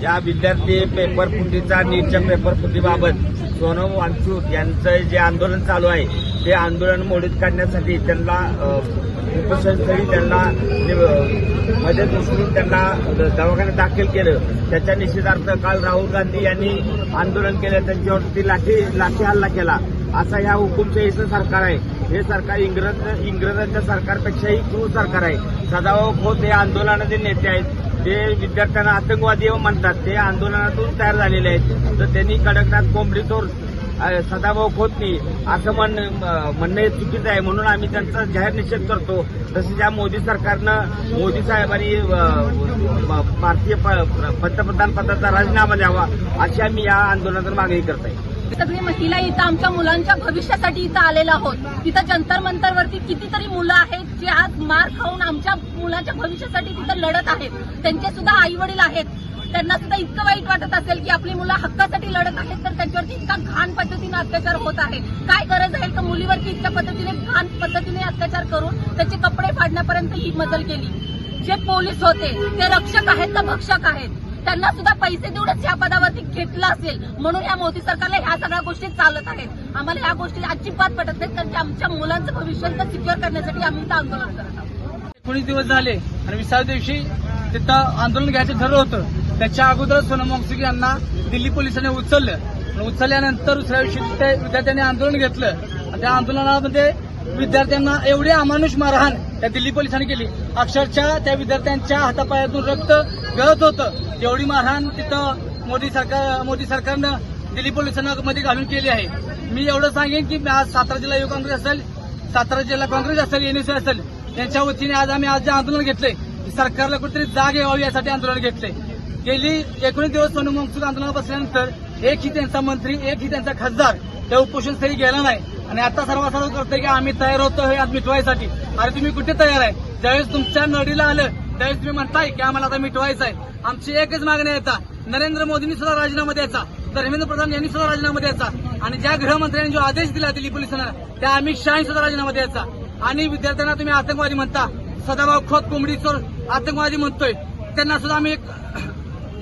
या विद्यार्थी पेपरफुटीचा नीटच्या पेपरफुटीबाबत सोनम वांगचूक यांचं जे आंदोलन चालू आहे ते आंदोलन मोडीत काढण्यासाठी त्यांना उपोषणस्थळी त्यांना मदत उचलून त्यांना दवाखान्यात दाखल केलं। त्याच्या निषेधार्थ काल राहुल गांधी यांनी आंदोलन केलं, त्यांच्यावरती लाठी हल्ला केला। असा ह्या हुकुमशाहीचं सरकार आहे। हे सरकार इंग्रजांच्या सरकारपेक्षाही क्रूर सरकार आहे। सदाभाऊ खोत हे आंदोलनाचे नेते आहेत, ते विद्यार्थ्यांना आतंकवादी म्हणतात, ते आंदोलनातून तयार झालेले आहेत। तर त्यांनी कडकनाथ कोंबडी चोर सदाभाऊ खोतनी असं म्हणणं हे चुकीचं आहे, म्हणून आम्ही त्यांचा जाहीर निषेध करतो। तसेच या मोदी सरकारनं मोदी साहेबांनी भारतीय पंतप्रधान पदाचा राजीनामा द्यावा अशी आम्ही या आंदोलनात मागणी करत आहे। सगळी महिला इथं आमच्या मुलांच्या भविष्यासाठी इथं आलेलो आहोत। तिथं जंतर मंतरवरती कितीतरी मुलं आहेत जे आज मार खाऊन आमच्या मुलांच्या भविष्यासाठी तिथं लढत आहेत। त्यांचे सुद्धा आई वडील आहेत, त्यांना सुद्धा इतकं वाईट वाटत असेल की आपली मुलं हक्कासाठी लढत आहेत तर त्यांच्यावरती इतका घाण पद्धतीने अत्याचार होत आहे। काय गरज आहे का मुलीवरती इतक्या पद्धतीने घाण पद्धतीने अत्याचार करून त्याचे कपडे फाडण्यापर्यंत ही मजल केली। जे पोलीस होते ते रक्षक आहेत का भक्षक आहेत? त्यांना सुद्धा पैसे देऊनच या पदावरती घेतलं असेल, म्हणून या मोदी सरकारला ह्या सगळ्या गोष्टी चालत आहेत। आम्हाला ह्या गोष्टी अजिबात पटत नाहीत, कारण आमच्या मुलांचं भविष्य सिक्युअर करण्यासाठी आम्ही इथं आंदोलन करत आहोत। 19 दिवस झाले आणि 20व्या दिवशी तिथं आंदोलन घ्यायचं ठरलं होतं। त्याच्या अगोदर सोनम वांगचूक यांना दिल्ली पोलिसांनी उचलल्यानंतर दुसऱ्या दिवशी विद्यार्थ्यांनी आंदोलन घेतलं आणि त्या आंदोलनामध्ये विद्यार्थ्यांना एवढी अमानुष मारहाण त्या दिल्ली पोलिसांनी केली, अक्षरशः त्या विद्यार्थ्यांच्या हातापायातून रक्त गळत होतं। एवढी मारहाण तिथं मोदी सरकारनं दिल्ली पोलिसांना मध्ये घालून केली आहे। मी एवढं सांगेन की आज सातारा जिल्हा युवक काँग्रेस असेल, सातारा जिल्हा काँग्रेस असेल, एनएसयू असेल, यांच्या वतीने आज जे आंदोलन घेतलंय सरकारला कुठेतरी जाग यावी यासाठी आंदोलन घेतलंय। गेली 19 दिवस सोनम वांगचूक आंदोलनात बसल्यानंतर एकही त्यांचा मंत्री, एकही त्यांचा खासदार त्या उपोषणस्थळी गेला नाही आणि आता सर्वसाधारण करतोय की आम्ही तयार होतो हे आज मिटवायसाठी। अरे तुम्ही कुठे तयार आहे? ज्यावेळेस तुमच्या नडीला आलं त्यावेळेस तुम्ही म्हणताय की आम्हाला आता मिटवायचं आहे। आमची एकच मागणी आहे, नरेंद्र मोदींनी सुद्धा राजीनामा द्यायचा, धर्मेंद्र प्रधान यांनी सुद्धा राजीनामा द्यायचा आणि ज्या गृहमंत्र्यांनी जो आदेश दिला दिल्ली पोलिसांना त्या अमित शहा सुद्धा राजीनामा द्यायचा। आणि विद्यार्थ्यांना तुम्ही आतंकवादी म्हणता, सदाभाऊ खोत कोंबडी चोर आतंकवादी म्हणतोय, त्यांना सुद्धा आम्ही एक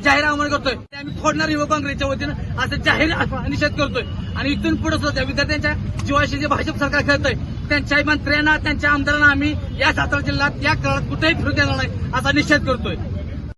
जाहीर आवाहन करतोय, ते आम्ही फोडणार युवक काँग्रेसच्या वतीनं असं जाहीर निषेध करतोय। आणि इथून पुढे सुद्धा विद्यार्थ्यांच्या जीवाशी जे भाजप सरकार खेळतंय त्यांच्या मंत्र्यांना, त्यांच्या आमदारांना आम्ही या सातारा जिल्ह्यात या काळात कुठेही फिरू देणार नाही असा निषेध करतोय।